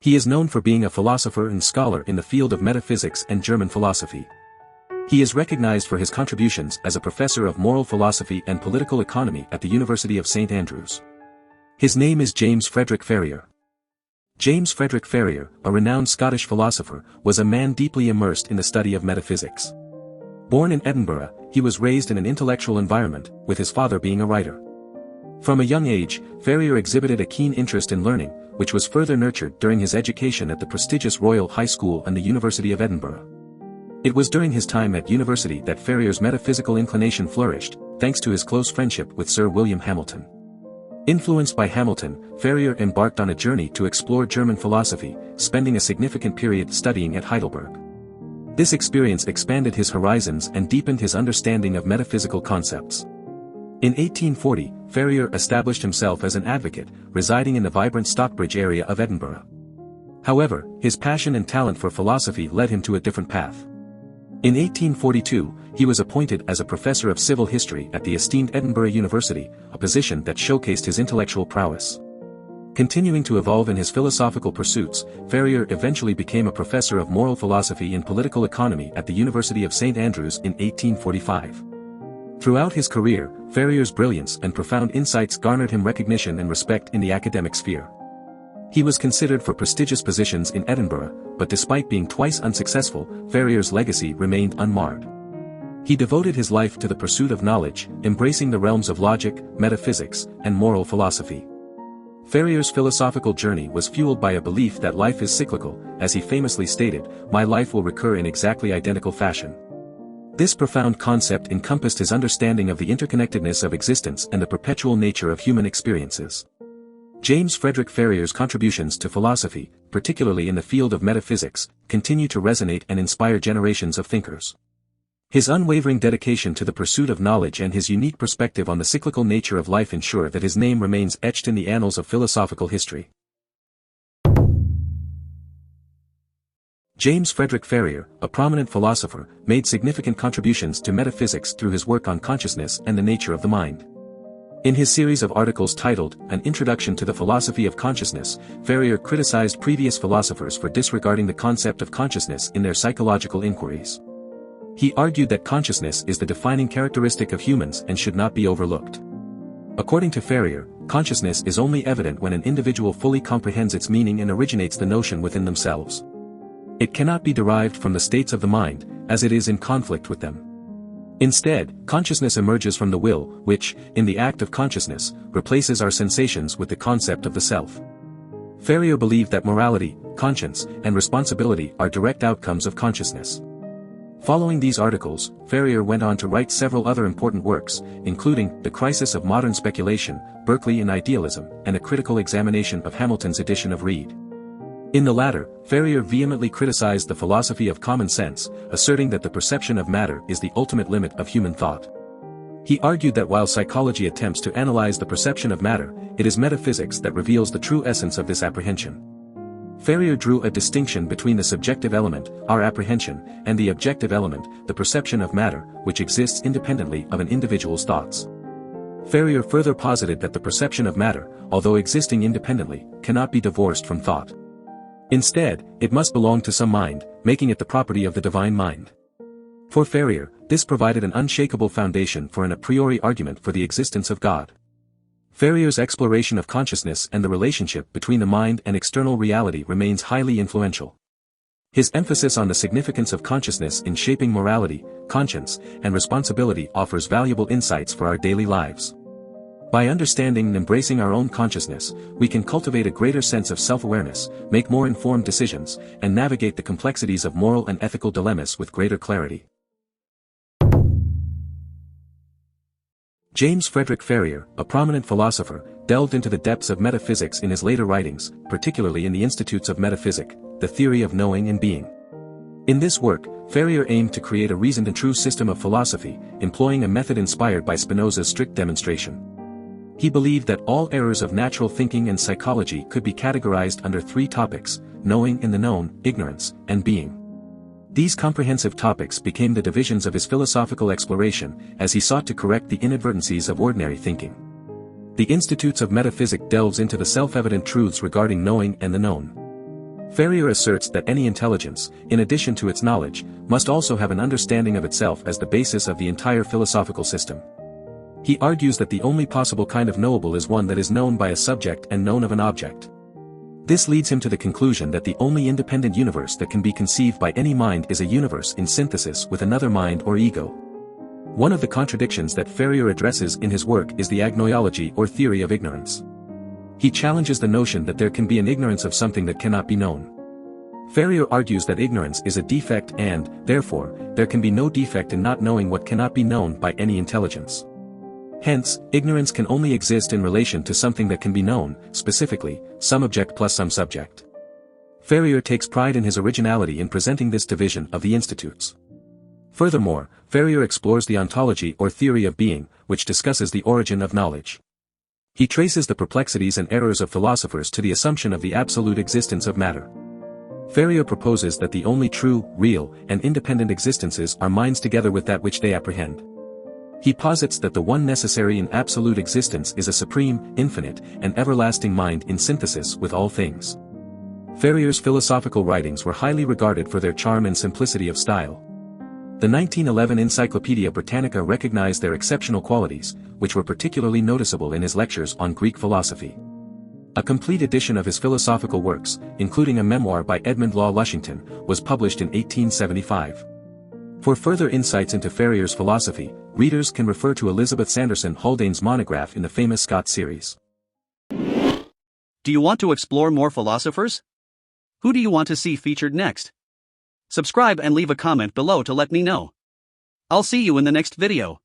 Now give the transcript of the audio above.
He is known for being a philosopher and scholar in the field of metaphysics and German philosophy. He is recognized for his contributions as a professor of moral philosophy and political economy at the University of St. Andrews. His name is James Frederick Ferrier. James Frederick Ferrier, a renowned Scottish philosopher, was a man deeply immersed in the study of metaphysics. Born in Edinburgh, he was raised in an intellectual environment, with his father being a writer. From a young age, Ferrier exhibited a keen interest in learning, which was further nurtured during his education at the prestigious Royal High School and the University of Edinburgh. It was during his time at university that Ferrier's metaphysical inclination flourished, thanks to his close friendship with Sir William Hamilton. Influenced by Hamilton, Ferrier embarked on a journey to explore German philosophy, spending a significant period studying at Heidelberg. This experience expanded his horizons and deepened his understanding of metaphysical concepts. In 1840, Ferrier established himself as an advocate, residing in the vibrant Stockbridge area of Edinburgh. However, his passion and talent for philosophy led him to a different path. In 1842, he was appointed as a professor of civil history at the esteemed Edinburgh University, a position that showcased his intellectual prowess. Continuing to evolve in his philosophical pursuits, Ferrier eventually became a professor of moral philosophy and political economy at the University of St. Andrews in 1845. Throughout his career, Ferrier's brilliance and profound insights garnered him recognition and respect in the academic sphere. He was considered for prestigious positions in Edinburgh, but despite being twice unsuccessful, Ferrier's legacy remained unmarred. He devoted his life to the pursuit of knowledge, embracing the realms of logic, metaphysics, and moral philosophy. Ferrier's philosophical journey was fueled by a belief that life is cyclical, as he famously stated, "My life will recur in exactly identical fashion." This profound concept encompassed his understanding of the interconnectedness of existence and the perpetual nature of human experiences. James Frederick Ferrier's contributions to philosophy, particularly in the field of metaphysics, continue to resonate and inspire generations of thinkers. His unwavering dedication to the pursuit of knowledge and his unique perspective on the cyclical nature of life ensure that his name remains etched in the annals of philosophical history. James Frederick Ferrier, a prominent philosopher, made significant contributions to metaphysics through his work on consciousness and the nature of the mind. In his series of articles titled, An Introduction to the Philosophy of Consciousness, Ferrier criticized previous philosophers for disregarding the concept of consciousness in their psychological inquiries. He argued that consciousness is the defining characteristic of humans and should not be overlooked. According to Ferrier, consciousness is only evident when an individual fully comprehends its meaning and originates the notion within themselves. It cannot be derived from the states of the mind, as it is in conflict with them. Instead, consciousness emerges from the will, which, in the act of consciousness, replaces our sensations with the concept of the self. Ferrier believed that morality, conscience, and responsibility are direct outcomes of consciousness. Following these articles, Ferrier went on to write several other important works, including The Crisis of Modern Speculation, Berkeley and Idealism, and a critical examination of Hamilton's edition of Reid. In the latter, Ferrier vehemently criticized the philosophy of common sense, asserting that the perception of matter is the ultimate limit of human thought. He argued that while psychology attempts to analyze the perception of matter, it is metaphysics that reveals the true essence of this apprehension. Ferrier drew a distinction between the subjective element, our apprehension, and the objective element, the perception of matter, which exists independently of an individual's thoughts. Ferrier further posited that the perception of matter, although existing independently, cannot be divorced from thought. Instead, it must belong to some mind, making it the property of the divine mind. For Ferrier, this provided an unshakable foundation for an a priori argument for the existence of God. Ferrier's exploration of consciousness and the relationship between the mind and external reality remains highly influential. His emphasis on the significance of consciousness in shaping morality, conscience, and responsibility offers valuable insights for our daily lives. By understanding and embracing our own consciousness, we can cultivate a greater sense of self-awareness, make more informed decisions, and navigate the complexities of moral and ethical dilemmas with greater clarity. James Frederick Ferrier, a prominent philosopher, delved into the depths of metaphysics in his later writings, particularly in the Institutes of Metaphysics, The Theory of Knowing and Being. In this work, Ferrier aimed to create a reasoned and true system of philosophy, employing a method inspired by Spinoza's strict demonstration. He believed that all errors of natural thinking and psychology could be categorized under three topics: knowing and the known, ignorance, and being. These comprehensive topics became the divisions of his philosophical exploration, as he sought to correct the inadvertencies of ordinary thinking. The Institutes of Metaphysics delves into the self-evident truths regarding knowing and the known. Ferrier asserts that any intelligence, in addition to its knowledge, must also have an understanding of itself as the basis of the entire philosophical system. He argues that the only possible kind of knowable is one that is known by a subject and known of an object. This leads him to the conclusion that the only independent universe that can be conceived by any mind is a universe in synthesis with another mind or ego. One of the contradictions that Ferrier addresses in his work is the agnoiology or theory of ignorance. He challenges the notion that there can be an ignorance of something that cannot be known. Ferrier argues that ignorance is a defect and, therefore, there can be no defect in not knowing what cannot be known by any intelligence. Hence, ignorance can only exist in relation to something that can be known, specifically, some object plus some subject. Ferrier takes pride in his originality in presenting this division of the institutes. Furthermore, Ferrier explores the ontology or theory of being, which discusses the origin of knowledge. He traces the perplexities and errors of philosophers to the assumption of the absolute existence of matter. Ferrier proposes that the only true, real, and independent existences are minds together with that which they apprehend. He posits that the one necessary in absolute existence is a supreme, infinite, and everlasting mind in synthesis with all things. Ferrier's philosophical writings were highly regarded for their charm and simplicity of style. The 1911 Encyclopaedia Britannica recognized their exceptional qualities, which were particularly noticeable in his lectures on Greek philosophy. A complete edition of his philosophical works, including a memoir by Edmund Law Lushington, was published in 1875. For further insights into Ferrier's philosophy, readers can refer to Elizabeth Sanderson Haldane's monograph in the famous Scott series. Do you want to explore more philosophers? Who do you want to see featured next? Subscribe and leave a comment below to let me know. I'll see you in the next video.